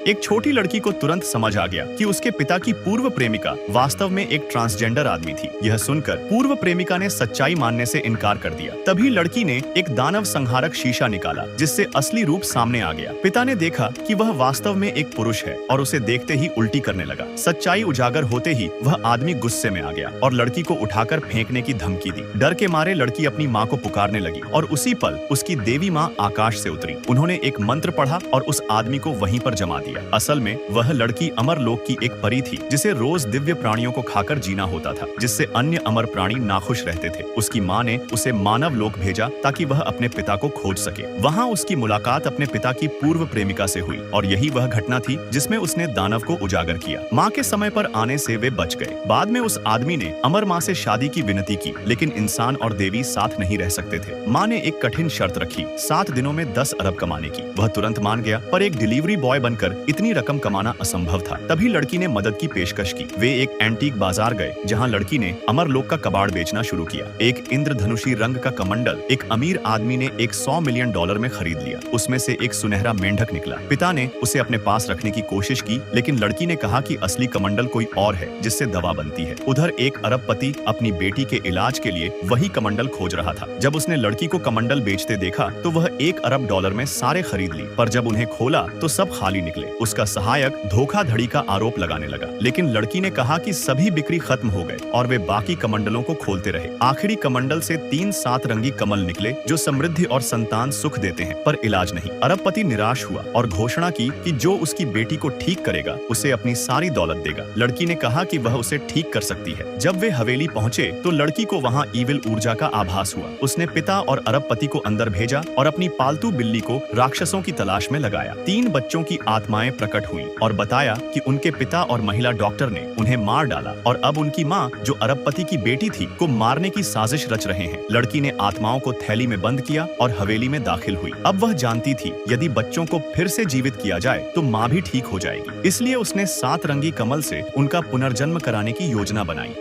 एक छोटी लड़की को तुरंत समझ आ गया कि उसके पिता की पूर्व प्रेमिका वास्तव में एक ट्रांसजेंडर आदमी थी। यह सुनकर पूर्व प्रेमिका ने सच्चाई मानने से इनकार कर दिया। तभी लड़की ने एक दानव संहारक शीशा निकाला, जिससे असली रूप सामने आ गया। पिता ने देखा कि वह वास्तव में एक पुरुष है और उसे देखते ही उल्टी करने लगा। सच्चाई उजागर होते ही वह आदमी गुस्से में आ गया और लड़की को उठाकर फेंकने की धमकी दी। डर के मारे लड़की अपनी माँ को पुकारने लगी और उसी पल उसकी देवी माँ आकाश से उतरी। उन्होंने एक मंत्र पढ़ा और उस आदमी को वहीं पर जमा दिया। असल में वह लड़की अमर लोक की एक परी थी, जिसे रोज दिव्य प्राणियों को खाकर जीना होता था, जिससे अन्य अमर प्राणी नाखुश रहते थे। उसकी माँ ने उसे मानव लोक भेजा ताकि वह अपने पिता को खोज सके। वहाँ उसकी मुलाकात अपने पिता की पूर्व प्रेमिका से हुई और यही वह घटना थी जिसमें उसने दानव को उजागर किया। माँ के समय पर आने से वे बच गए। बाद में उस आदमी ने अमर माँ से शादी की विनती की, लेकिन इंसान और देवी साथ नहीं रह सकते थे। माँ ने एक कठिन शर्त रखी, 7 दिनों में 10 अरब कमाने की। वह तुरंत मान गया, पर एक डिलीवरी बॉय बनकर इतनी रकम कमाना असंभव था। तभी लड़की ने मदद की पेशकश की। वे एक एंटीक बाजार गए, जहाँ लड़की ने अमरलोक का कबाड़ बेचना शुरू किया। एक इंद्रधनुषी रंग का कमंडल एक अमीर आदमी ने एक $100 मिलियन में खरीद लिया। उसमें से एक सुनहरा मेंढक निकला। पिता ने उसे अपने पास रखने की कोशिश की, लेकिन लड़की ने कहा कि असली कमंडल कोई और है, जिससे दवा बनती है। उधर एक अरबपति अपनी बेटी के इलाज के लिए वही कमंडल खोज रहा था। जब उसने लड़की को कमंडल बेचते देखा तो वह $1 अरब में सारे खरीद ली, पर जब उन्हें खोला तो सब खाली निकले। उसका सहायक धोखाधड़ी का आरोप लगाने लगा, लेकिन लड़की ने कहा कि सभी बिक्री खत्म हो गए और वे बाकी कमंडलों को खोलते रहे। आखिरी कमंडल से 3 7 रंगी कमल निकले, जो समृद्धि और संतान सुख देते हैं, पर इलाज नहीं। अरबपति निराश हुआ और घोषणा की कि जो उसकी बेटी को ठीक करेगा उसे अपनी सारी दौलत देगा। लड़की ने कहा कि वह उसे ठीक कर सकती है। जब वे हवेली पहुंचे तो लड़की को वहां ईविल ऊर्जा का आभास हुआ। उसने पिता और अरबपति को अंदर भेजा और अपनी पालतू बिल्ली को राक्षसों की तलाश में लगाया। 3 बच्चों की आत्माएं प्रकट हुई और बताया कि उनके पिता और महिला डॉक्टर ने उन्हें मार डाला और अब उनकी माँ, जो अरबपति की बेटी थी, को मारने की साजिश रच रहे हैं। लड़की ने आत्माओं को थैली में बंद किया और हवेली में दाखिल हुई। अब वह जानती थी, यदि बच्चों को फिर से जीवित किया जाए तो माँ भी ठीक हो जाएगी। इसलिए उसने 7 रंगी कमल से उनका पुनर्जन्म कराने की योजना बनाई।